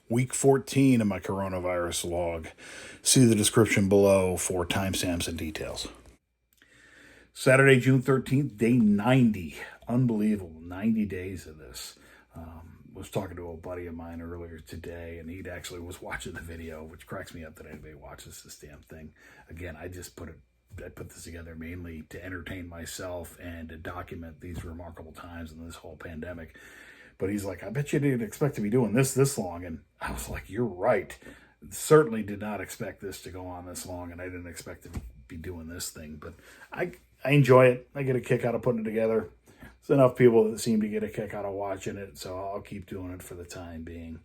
week 14 of my coronavirus log. See the description below for timestamps and details. Saturday, June 13th, day 90. Unbelievable, 90 days of this. Was talking to a buddy of mine earlier today, and he actually was watching the video, which cracks me up that anybody watches this damn thing. Again, I put this together mainly to entertain myself and to document these remarkable times in this whole pandemic. But he's like, I bet you didn't expect to be doing this long. And I was like, you're right. Certainly did not expect this to go on this long, and I didn't expect to be doing this thing. But I enjoy it. I get a kick out of putting it together. There's enough people that seem to get a kick out of watching it, so I'll keep doing it for the time being.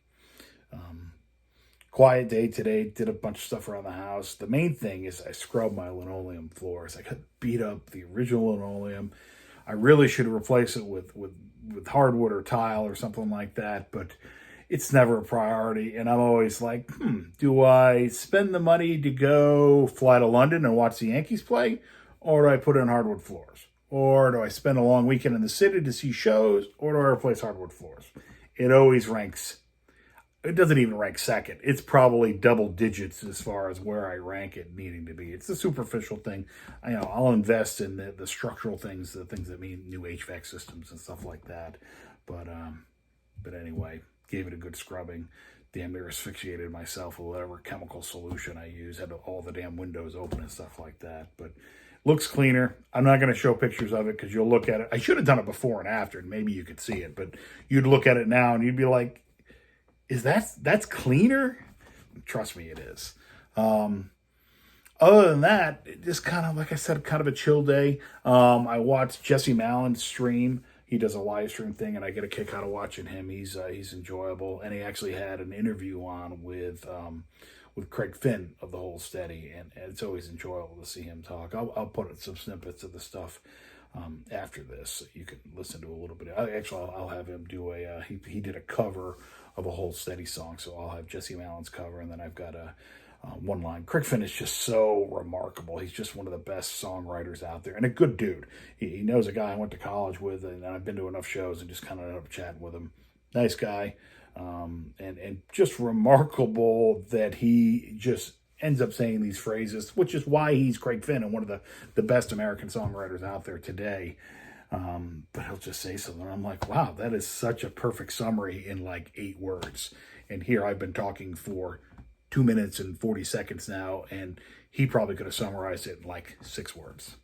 Quiet day today. Did a bunch of stuff around the house. The main thing is I scrubbed my linoleum floors. I got beat up the original linoleum. I really should replace it with hardwood or tile or something like that, but it's never a priority. And I'm always like, do I spend the money to go fly to London and watch the Yankees play, or do I put in hardwood floors? Or do I spend a long weekend in the city to see shows, or do I replace hardwood floors? It always ranks. It doesn't even rank second. It's probably double digits as far as where I rank it needing to be. It's a superficial thing. I'll invest in the structural things, the things that mean new HVAC systems and stuff like that. But anyway, gave it a good scrubbing. Damn near asphyxiated myself with whatever chemical solution I use. Had all the damn windows open and stuff like that. But looks cleaner. I'm not going to show pictures of it because you'll look at it. I should have done it before and after, and maybe you could see it. But you'd look at it now and you'd be like, that's cleaner? Trust me, it is. Other than that, just kind of, like I said, kind of a chill day. I watched Jesse Malin's stream. He does a live stream thing, and I get a kick out of watching him. He's enjoyable, and he actually had an interview on with Craig Finn of The Whole Steady, and it's always enjoyable to see him talk. I'll put some snippets of the stuff after this, so you can listen to a little bit. I'll have him do he did a cover of a Whole Steady song, so I'll have Jesse Malin's cover, and then I've got a one line. Craig Finn is just so remarkable. He's just one of the best songwriters out there, and a good dude. He knows a guy I went to college with, and I've been to enough shows and just kind of ended up chatting with him. Nice guy, and just remarkable that he just ends up saying these phrases, which is why he's Craig Finn and one of the best American songwriters out there today. But he'll just say something. I'm like, wow, that is such a perfect summary in like 8 words. And here I've been talking for 2 minutes and 40 seconds now, and he probably could have summarized it in like 6 words.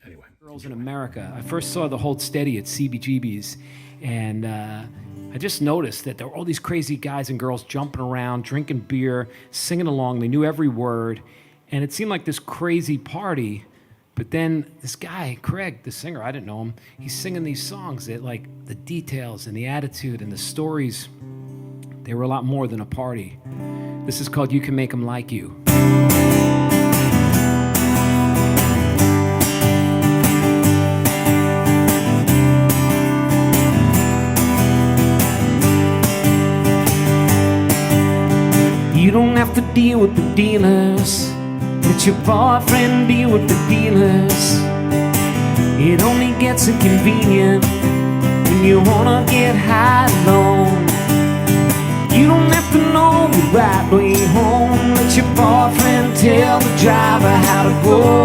Anyway. Girls in America. I first saw the Hold Steady at CBGB's, and I just noticed that there were all these crazy guys and girls jumping around, drinking beer, singing along. They knew every word, and it seemed like this crazy party. But then this guy, Craig, the singer, I didn't know him, he's singing these songs that, like, the details and the attitude and the stories, they were a lot more than a party. This is called You Can Make 'Em Like You. You don't have to deal with the dealers. Let your boyfriend deal with the dealers. It only gets inconvenient when you wanna get high alone. You don't have to know the right way home. Let your boyfriend tell the driver how to go.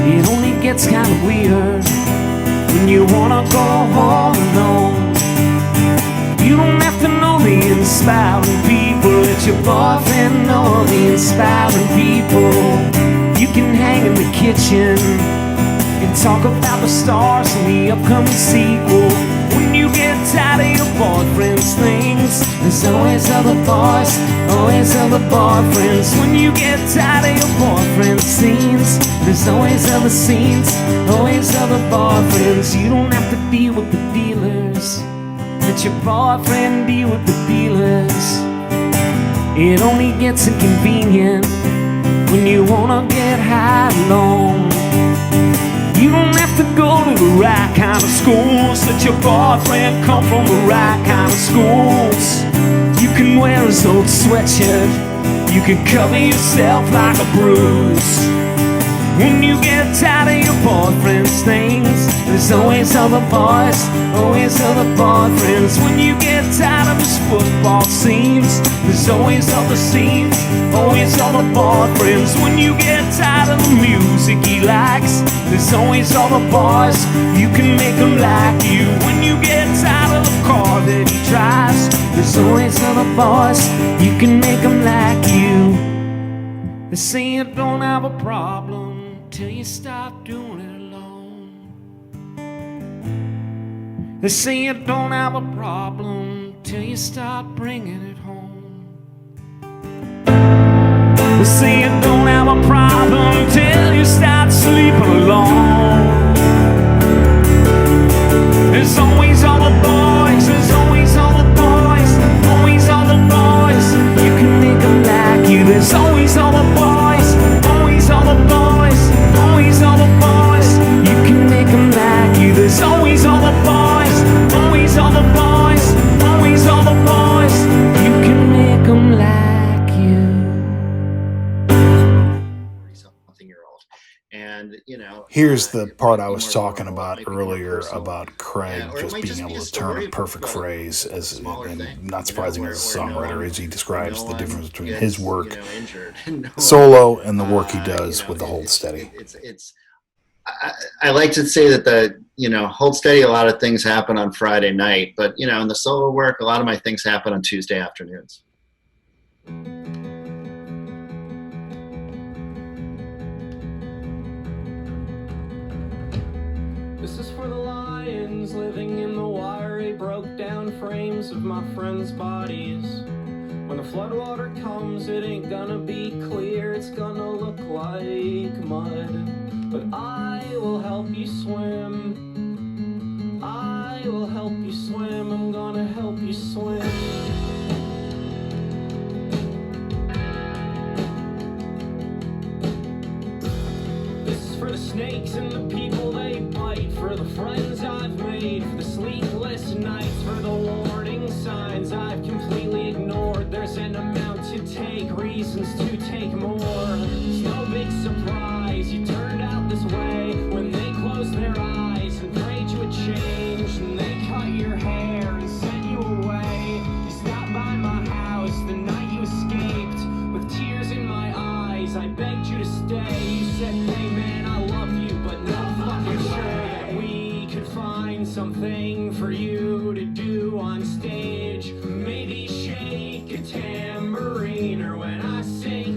It only gets kinda weird when you wanna go home alone. You don't have to know the inspiring people. Let your boyfriend know the inspiring people. You can hang in the kitchen and talk about the stars in the upcoming sequel. When you get tired of your boyfriend's things, there's always other boys, always other boyfriends. When you get tired of your boyfriend's scenes, there's always other scenes, always other boyfriends. You don't have to deal with the dealers. Let your boyfriend deal with the dealers. It only gets inconvenient when you wanna get high alone. You don't have to go to the right kind of schools. Let your boyfriend come from the right kind of schools. You can wear his old sweatshirt. You can cover yourself like a bruise. When you get tired of your boyfriend's things, there's always other boys, always other boyfriends. When you get tired of his football football scenes. There's always other scenes, always other boyfriends. When you get tired of the music he likes, there's always other boys, you can make them like you. When you get tired of the car that he drives, there's always other boys, you can make them like you. They say you don't have a problem till you start doing it alone. They say you don't have a problem till you start bringing it home. They say you don't have a problem till you start sleeping alone. There's always all the boys, there's always all the boys, always all the boys, you can make them like you. There's always all the boys, always all the boys, always all the boys, you can make them like you. There's always all the boys, always all the boys, always all the boys, you can make them like you. 40-something-year-old. And, you know, Here's the part I was talking about earlier about Craig just being able to turn a perfect phrase, as and not surprising as a songwriter, as he describes the difference between his work solo and the work he does with the Hold Steady. I like to say that Hold Steady, a lot of things happen on Friday night, but, you know, in the solo work, a lot of my things happen on Tuesday afternoons. This is for the lions living in the wiry, broke down frames of my friends' bodies. When the floodwater comes, it ain't gonna be clear, it's gonna look like mud. But I will help you swim. I will help you swim, I'm gonna help you swim. For the snakes and the people they bite, for the friends I've made, for the sleepless nights, for the warning signs I've completely ignored. There's an amount to take, reasons to take more. It's no big surprise you turned out this way when they closed their eyes and prayed you would change, and they cut your hair and sent you away. You stopped by my house the night you escaped with tears in my eyes. I begged you to stay. You said, hey man, I love you, but not fucking sure that we could find something for you to do on stage. Maybe shake a tambourine, or when I sing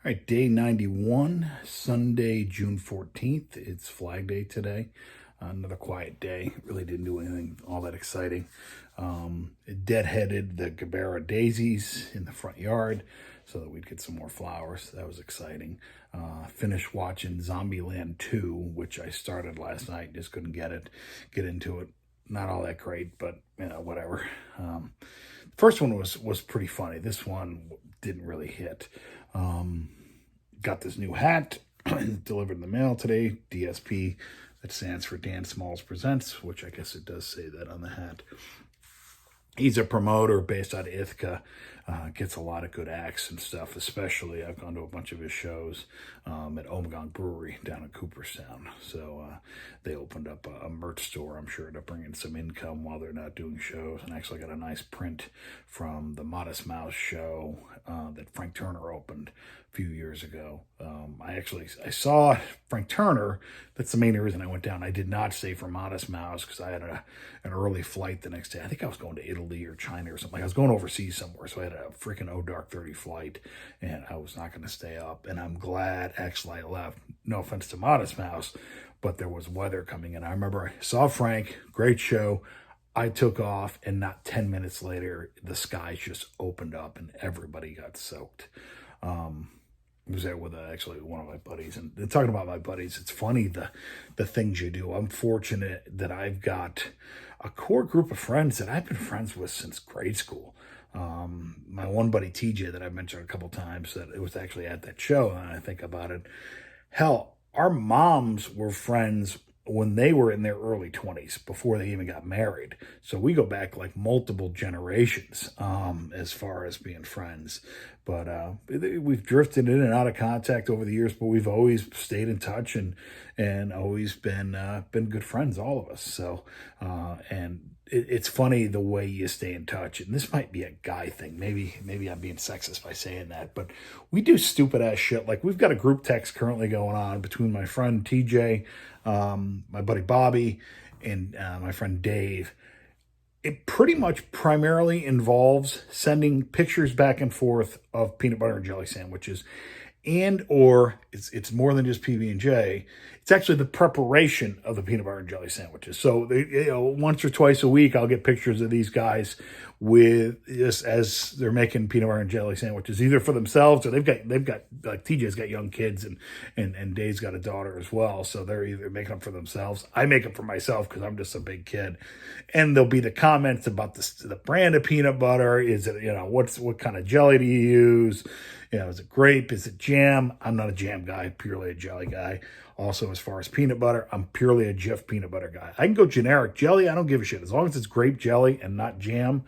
right, day 91, Sunday, June 14th. It's Flag Day today. Another quiet day. Really didn't do anything all that exciting. Deadheaded the Gabera daisies in the front yard so that we'd get some more flowers. That was exciting. Finished watching Zombieland 2, which I started last night. Just couldn't get into it. Not all that great, but whatever. The first one was pretty funny. This one didn't really hit. Got this new hat delivered in the mail today. DSP, that stands for Dan Smalls Presents, which I guess it does say that on the hat. He's a promoter based out of Ithaca. Gets a lot of good acts and stuff, especially I've gone to a bunch of his shows at Omagong Brewery down in Cooperstown. So they opened up a merch store, I'm sure, to bring in some income while they're not doing shows. And actually got a nice print from the Modest Mouse show that Frank Turner opened a few years ago. I saw Frank Turner. That's the main reason I went down. I did not stay for Modest Mouse because I had an early flight the next day. I think I was going to Italy or China or something. I was going overseas somewhere, so I had a freaking Dark 30 flight, and I was not going to stay up. And I'm glad actually I left. No offense to Modest Mouse, but there was weather coming in. I remember I saw Frank, great show. I took off, and not 10 minutes later, the skies just opened up, and everybody got soaked. I was there with actually one of my buddies, and talking about my buddies, it's funny the things you do. I'm fortunate that I've got a core group of friends that I've been friends with since grade school. My one buddy TJ that I've mentioned a couple times, that it was actually at that show, and I think about it. Hell, our moms were friends when they were in their early 20s, before they even got married. So we go back like multiple generations as far as being friends. But we've drifted in and out of contact over the years, but we've always stayed in touch and always been good friends, all of us. So and it's funny the way you stay in touch. And this might be a guy thing. Maybe I'm being sexist by saying that, but we do stupid ass shit. Like we've got a group text currently going on between my friend TJ, my buddy Bobby, and my friend Dave. It pretty much primarily involves sending pictures back and forth of peanut butter and jelly sandwiches, or it's more than just PB&J. It's actually the preparation of the peanut butter and jelly sandwiches. So once or twice a week, I'll get pictures of these guys with just as they're making peanut butter and jelly sandwiches, either for themselves or they've got like TJ's got young kids and Dave's got a daughter as well. So they're either making them for themselves. I make them for myself because I'm just a big kid. And there'll be the comments about the brand of peanut butter. Is it, what kind of jelly do you use? Is it grape? Is it jam? I'm not a jam guy, purely a jelly guy. Also, as far as peanut butter, I'm purely a Jif peanut butter guy. I can go generic jelly. I don't give a shit. As long as it's grape jelly and not jam,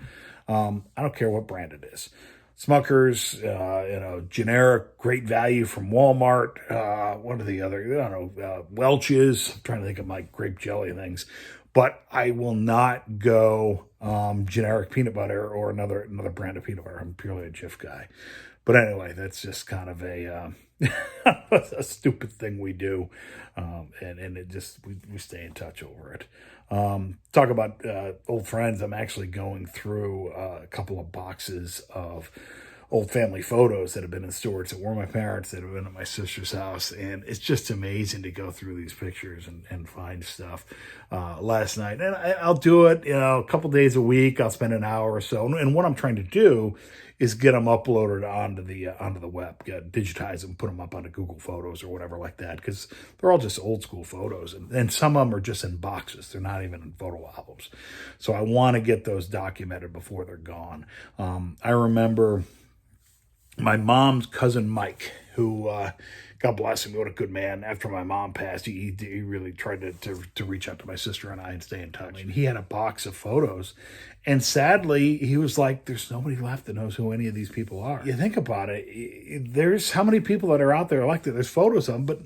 I don't care what brand it is. Smucker's, generic, great value from Walmart. What are the other, Welch's. I'm trying to think of my grape jelly things. But I will not go generic peanut butter or another brand of peanut butter. I'm purely a Jif guy. But anyway, that's just kind of a stupid thing we do, and it just we stay in touch over it. Talk about old friends. I'm actually going through a couple of boxes of old family photos that have been in storage that were my parents, that have been at my sister's house, and it's just amazing to go through these pictures and find stuff. Last night, and I'll do it, a couple days a week. I'll spend an hour or so, and what I'm trying to do is get them uploaded onto the web, digitize them, put them up onto Google Photos or whatever like that, because they're all just old school photos, and some of them are just in boxes. They're not even in photo albums. So I want to get those documented before they're gone. I remember my mom's cousin Mike, who God bless him, what a good man. After my mom passed, he really tried to reach out to my sister and I and stay in touch. And he had a box of photos. And sadly, he was like, there's nobody left that knows who any of these people are. You think about it, there's how many people that are out there like that. There's photos of them, but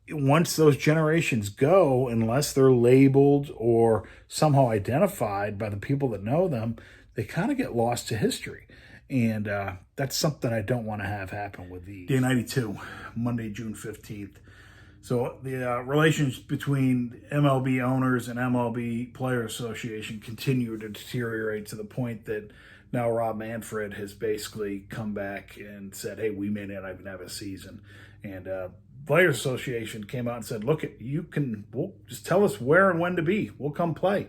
once those generations go, unless they're labeled or somehow identified by the people that know them, they kind of get lost to history. And that's something I don't want to have happen with these. Day 92, Monday, June 15th. So the relations between MLB owners and MLB Players Association continue to deteriorate to the point that now Rob Manfred has basically come back and said, hey, we may not even have a season. And Players Association came out and said, look, we'll just tell us where and when to be. We'll come play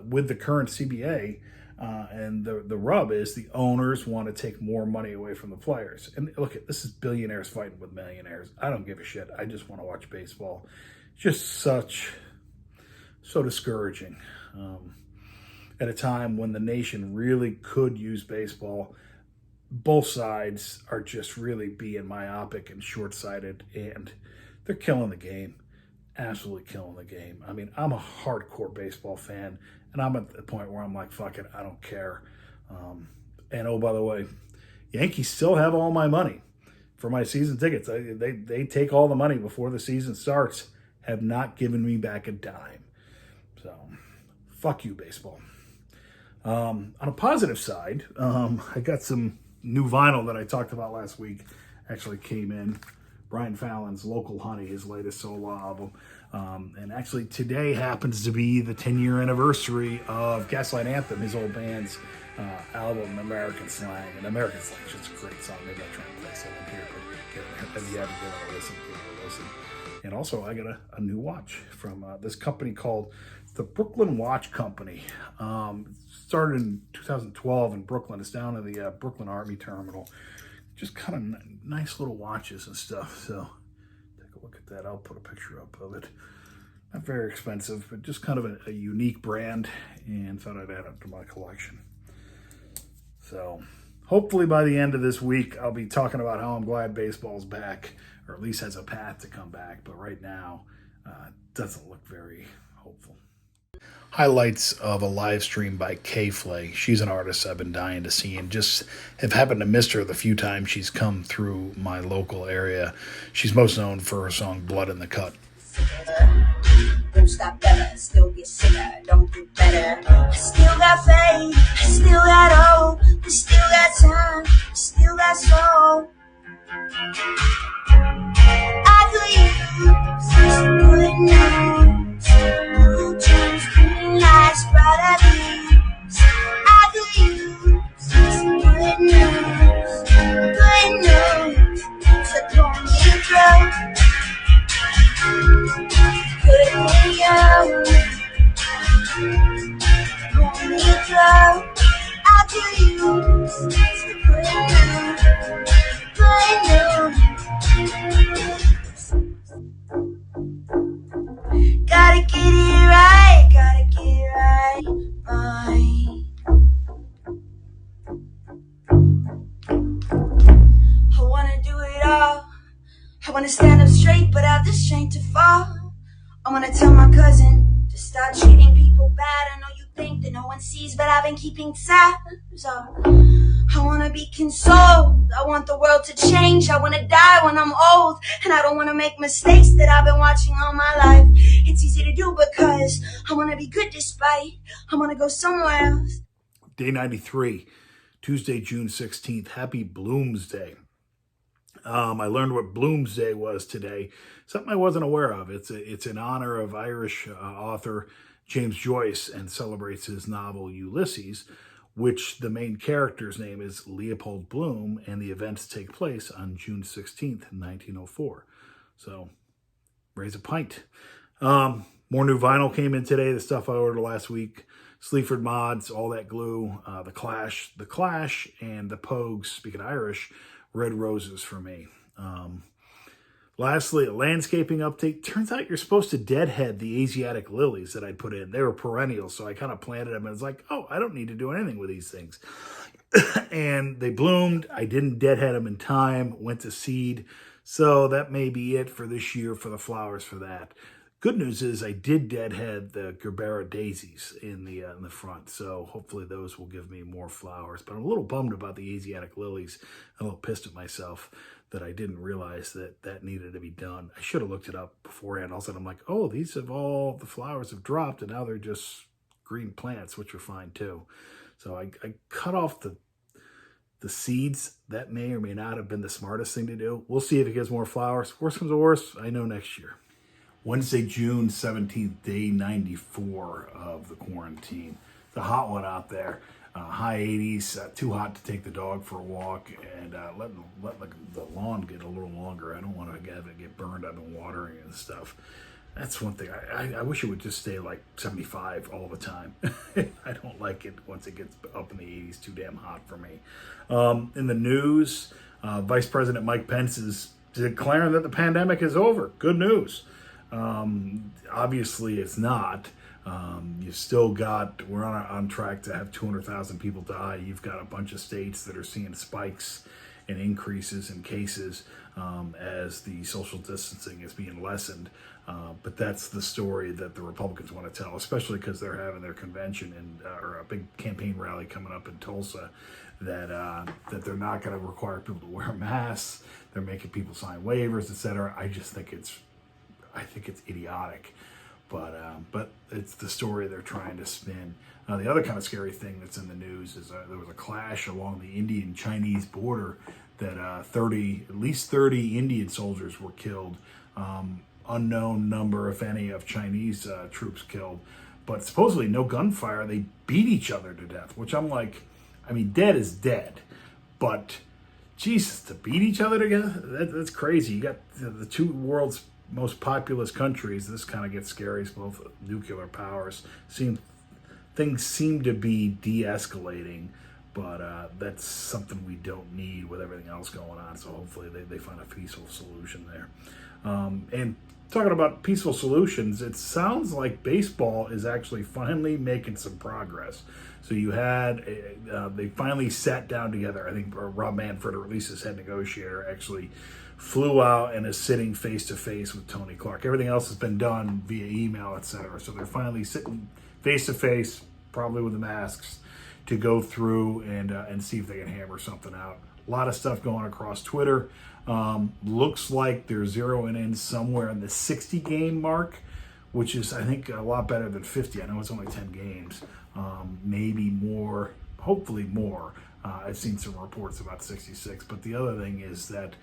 with the current CBA. And the rub is the owners want to take more money away from the players. And look, this is billionaires fighting with millionaires. I don't give a shit. I just want to watch baseball. Just so discouraging. At a time when the nation really could use baseball, both sides are just really being myopic and short-sighted, and they're killing the game. Absolutely killing the game. I mean, I'm a hardcore baseball fan, and I'm at the point where I'm like, fuck it, I don't care. And oh, by the way, Yankees still have all my money for my season tickets. They take all the money before the season starts, have not given me back a dime. So, fuck you, baseball. On a positive side, I got some new vinyl that I talked about last week. Actually came in. Brian Fallon's Local Honey, his latest solo album. And actually today happens to be the 10-year anniversary of Gaslight Anthem, his old band's album, American Slang. And American Slang is just a great song. Maybe I'll try and play some in here, but if you haven't given it a listen, give it a listen. And also I got a new watch from this company called the Brooklyn Watch Company. Started in 2012 in Brooklyn. It's down at the Brooklyn Army Terminal. Just kind of nice little watches and stuff. So take a look at that. I'll put a picture up of it. Not very expensive, but just kind of a unique brand, and thought I'd add it to my collection. So hopefully by the end of this week, I'll be talking about how I'm glad baseball's back, or at least has a path to come back. But right now, it doesn't look very hopeful. Highlights of a live stream by Flay. She's an artist I've been dying to see, and just have happened to miss her the few times she's come through my local area. She's most known for her song Blood in the Cut. Don't stop ever, still get sicker, don't do better. I still got faith, I still got hope, I still got time, I still got soul. I could use some good news, blue jeans, green lights, brighter beams. I could use some good news, so pull me through. Put me out, pull me through. I could use some good news. Gotta get it right, gotta get it right. I wanna do it all. I wanna stand up straight, but have the strength to fall. I wanna tell my cousin to stop treating people bad. I know you think that no one sees, but I've been keeping tabs. I wanna be consoled. I want the world to change. I wanna die when I'm old, and I don't wanna make mistakes that I've been watching all my life. It's easy to do because I wanna be good despite. I wanna go somewhere else. Day 93, Tuesday, June 16th. Happy Bloomsday. I learned what Bloomsday was today. Something I wasn't aware of. It's in honor of Irish author James Joyce, and celebrates his novel Ulysses, which the main character's name is Leopold Bloom, and the events take place on June 16th, 1904. So, raise a pint. More new vinyl came in today, the stuff I ordered last week. Sleaford Mods, All That Glue, The Clash, and the Pogues, speaking Irish, Red Roses for me. Lastly, a landscaping update. Turns out you're supposed to deadhead the Asiatic lilies that I put in. They were perennials, so I kind of planted them, and it's like, oh, I don't need to do anything with these things. And they bloomed. I didn't deadhead them in time, went to seed. So that may be it for this year for the flowers for that. Good news is I did deadhead the Gerbera daisies in the front, so hopefully those will give me more flowers. But I'm a little bummed about the Asiatic lilies. I'm a little pissed at myself that I didn't realize that needed to be done. I should have looked it up beforehand. All of a sudden I'm like, oh, the flowers have dropped, and now they're just green plants, which are fine too. So I cut off the seeds. That may or may not have been the smartest thing to do. We'll see if it gets more flowers. Worst comes to worst, I know next year. Wednesday, June 17th, day 94 of the quarantine. It's a hot one out there. High 80s, too hot to take the dog for a walk, and let the lawn get a little longer. I don't want to have it get burned. I've been watering and stuff. That's one thing. I wish it would just stay like 75 all the time. I don't like it once it gets up in the 80s. Too damn hot for me. In the news, Vice President Mike Pence is declaring that the pandemic is over. Good news. Obviously, it's not. You've still got, we're on track to have 200,000 people die. You've got a bunch of states that are seeing spikes and increases in cases as the social distancing is being lessened. But that's the story that the Republicans want to tell, especially because they're having their convention and or a big campaign rally coming up in Tulsa that they're not going to require people to wear masks. They're making people sign waivers, etc. I think it's idiotic. But it's the story they're trying to spin. The other kind of scary thing that's in the news is there was a clash along the Indian-Chinese border that at least 30 Indian soldiers were killed. Unknown number, if any, of Chinese troops killed. But supposedly no gunfire. They beat each other to death, which I'm like, I mean, dead is dead. But, Jesus, to beat each other together? That's crazy. You got the two world's most populous countries. This kind of gets scary. It's both nuclear powers. Things seem to be de-escalating, but that's something we don't need with everything else going on. So hopefully they find a peaceful solution there. And talking about peaceful solutions, it sounds like baseball is actually finally making some progress. So you had, they finally sat down together. I think Rob Manfred, or Ulysses head negotiator, actually flew out and is sitting face-to-face with Tony Clark. Everything else has been done via email, etc. So they're finally sitting face-to-face, probably with the masks, to go through and see if they can hammer something out. A lot of stuff going across Twitter. Looks like they're zeroing in somewhere in the 60-game mark, which is, I think, a lot better than 50. I know it's only 10 games. Maybe more, hopefully more. I've seen some reports about 66. But the other thing is that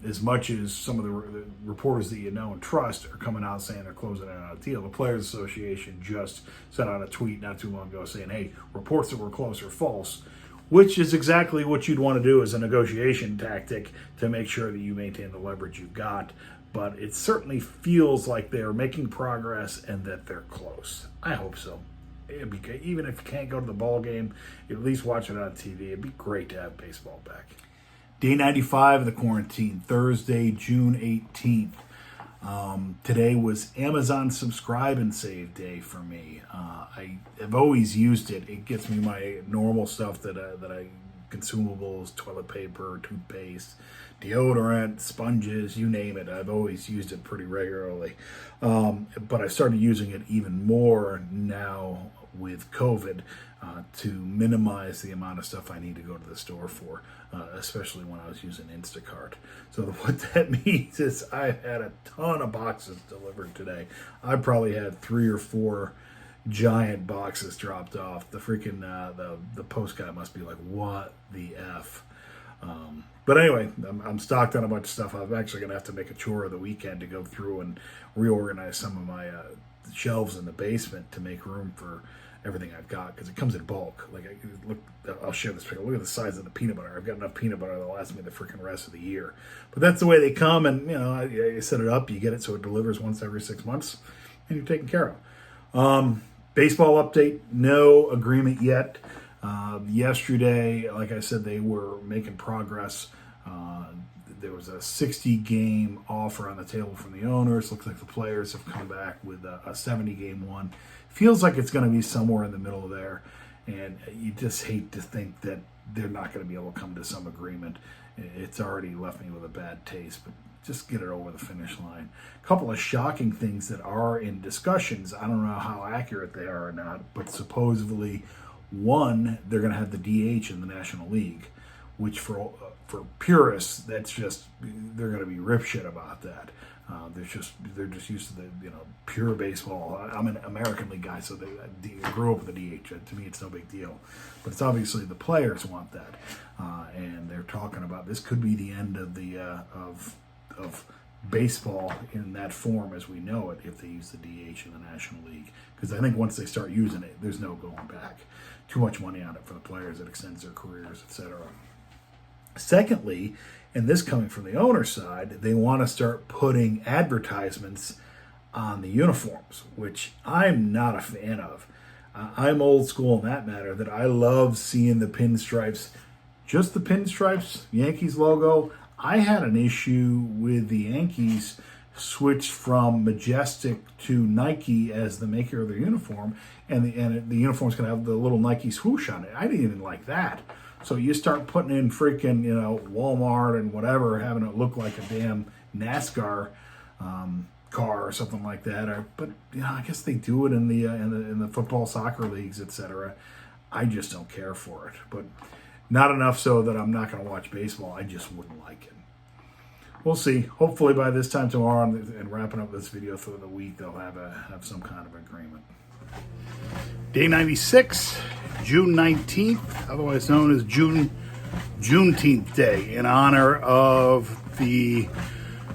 as much as some of the reporters that you know and trust are coming out saying they're closing in on a deal, the Players Association just sent out a tweet not too long ago saying, hey, reports that were close are false, which is exactly what you'd want to do as a negotiation tactic to make sure that you maintain the leverage you've got. But it certainly feels like they're making progress and that they're close. I hope so. It'd be, even if you can't go to the ball game, at least watch it on TV. It'd be great to have baseball back. Day 95 of the quarantine, Thursday, June 18th. Today was Amazon Subscribe and Save Day for me. I have always used it. It gets me my normal stuff that I consumables, toilet paper, toothpaste, deodorant, sponges, you name it. I've always used it pretty regularly. But I started using it even more now with COVID to minimize the amount of stuff I need to go to the store for, especially when I was using Instacart. So what that means is I've had a ton of boxes delivered today. I probably had 3 or 4 giant boxes dropped off. The freaking the post guy must be like, what the F? But anyway, I'm stocked on a bunch of stuff. I'm actually going to have to make a chore of the weekend to go through and reorganize some of my shelves in the basement to make room for everything I've got, because it comes in bulk. Like, I'll share this picture. Look at the size of the peanut butter. I've got enough peanut butter that'll last me the freaking rest of the year. But that's the way they come, and you know, you set it up, you get it so it delivers once every 6 months, and you're taken care of. Baseball update, no agreement yet. Yesterday, like I said, they were making progress. There was a 60-game offer on the table from the owners. Looks like the players have come back with a 70-game one. Feels like it's going to be somewhere in the middle there. And you just hate to think that they're not going to be able to come to some agreement. It's already left me with a bad taste, but just get it over the finish line. A couple of shocking things that are in discussions. I don't know how accurate they are or not, but supposedly, one, they're going to have the DH in the National League, which for purists, that's just, they're going to be ripshit about that. They're just used to the pure baseball. I'm an American League guy, so they grew up with the DH. To me, it's no big deal. But it's obviously the players want that, and they're talking about this could be the end of the of baseball in that form as we know it if they use the DH in the National League. Because I think once they start using it, there's no going back. Too much money on it for the players. It extends their careers, etc. Secondly, and this coming from the owner's side, they want to start putting advertisements on the uniforms, which I'm not a fan of. I'm old school in that matter, that I love seeing the pinstripes, just the pinstripes, Yankees logo. I had an issue with the Yankees switched from Majestic to Nike as the maker of their uniform, and the uniform's going to have the little Nike swoosh on it. I didn't even like that. So you start putting in freaking, Walmart and whatever, having it look like a damn NASCAR car or something like that. But I guess they do it in the football, soccer leagues, etc. I just don't care for it. But not enough so that I'm not going to watch baseball. I just wouldn't like it. We'll see. Hopefully by this time tomorrow and wrapping up this video for the week, they'll have some kind of agreement. Day 96, June 19th, otherwise known as Juneteenth Day, in honor of the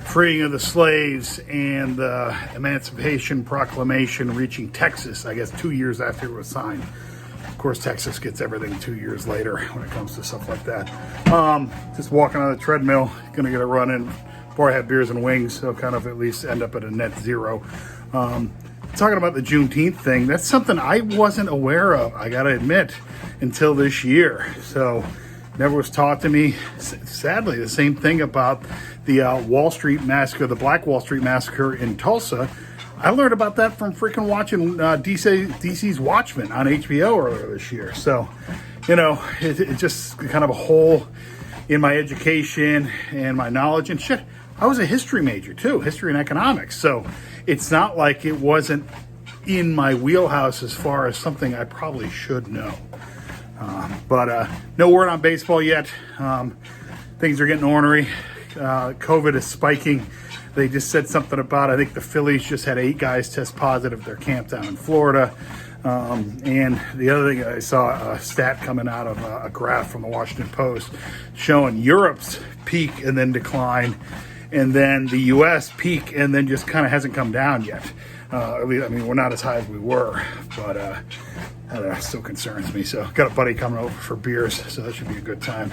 freeing of the slaves and the Emancipation Proclamation reaching Texas, I guess 2 years after it was signed. Of course, Texas gets everything 2 years later when it comes to stuff like that. Just walking on the treadmill, gonna get a run in before I have beers and wings, so kind of at least end up at a net zero. Talking about the Juneteenth thing, that's something I wasn't aware of, I gotta admit, until this year. So never was taught to me. Sadly, the same thing about the Wall Street Massacre, the Black Wall Street Massacre in Tulsa. I learned about that from freaking watching DC's Watchmen on HBO earlier this year. So, it's just kind of a hole in my education and my knowledge and shit. I was a history major too, history and economics. So it's not like it wasn't in my wheelhouse as far as something I probably should know. But no word on baseball yet. Things are getting ornery. COVID is spiking. They just said something about, I think the Phillies just had 8 guys test positive at their camp down in Florida. And the other thing, I saw a stat coming out of a graph from the Washington Post showing Europe's peak and then decline, and then the U.S. peak and then just kind of hasn't come down yet. We're not as high as we were, but that still concerns me. So got a buddy coming over for beers, so that should be a good time.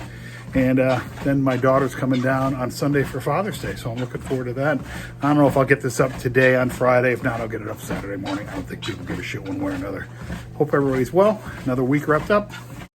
And then my daughter's coming down on Sunday for Father's Day, so I'm looking forward to that. I don't know if I'll get this up today on Friday. If not, I'll get it up Saturday morning. I don't think people give a shit one way or another. Hope everybody's well. Another week wrapped up.